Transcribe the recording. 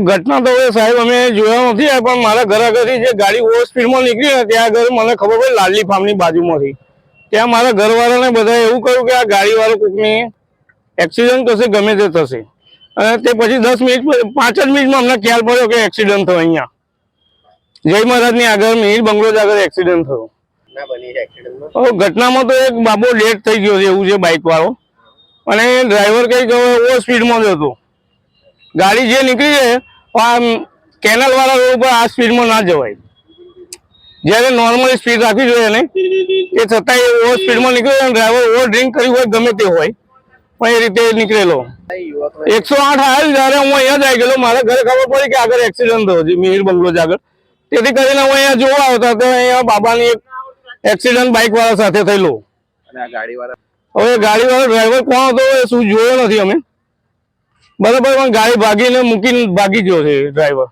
ઘટના તો હવે સાહેબ અમે જોયા નથી, પણ મારા ઘર આગળથી જે ગાડી ઓવર સ્પીડમાં નીકળી ને ત્યાં આગળ મને ખબર પડી લાલની ફાર્મની બાજુમાંથી. ત્યાં મારા ઘરવાળાને બધા એવું કહ્યું કે આ ગાડીવાળો કોઈકની એક્સિડન્ટ થશે, ગમે તે થશે. અને તે પછી 10 મિનિટ 5 જ મિનિટમાં અમને ખ્યાલ પડ્યો કે એક્સિડન્ટ થયો. અહીંયા જય મહારાજની આગળ મિહિર બંગલોઝ આગળ એક્સિડન્ટ થયો. ઘટનામાં તો એક બાબો ડેડ થઈ ગયો છે એવું છે બાઇક વાળો, અને ડ્રાઈવર કઈ ઓવર સ્પીડમાં જ હતો. ગાડી જે નીકળી છે કેનાલ વાળા રોડ ઉપર આ સ્પીડમાં ના જવાય, જ્યારે નોર્મલી સ્પીડ રાખવી જોઈએ ને એ છતાંય ઓવર સ્પીડમાં નીકળે. ડ્રાઈવર ઓવર ડ્રિંક કર્યું હોય ગમે તે હોય પણ એ રીતે નીકળેલો. 108 આવ્યો જ્યારે હું અહીંયા જ આવી ગયેલો. મારા ઘરે ખબર પડી કે આગળ એક્સિડન્ટ થયો છે મિહિર બંગલોઝ આગળ. તેથી કરીને હું અહીંયા જોવા આવતા તો અહીંયા બાબાની એક એક્સિડન્ટ બાઇક વાળા સાથે થયેલો. હવે ગાડીવાળો ડ્રાઈવર કોણ હતો એ શું જોયો નથી અમે, બરાબર, પણ ગાડી ભાગીને મૂકીને ભાગી ગયો છે ડ્રાઈવર.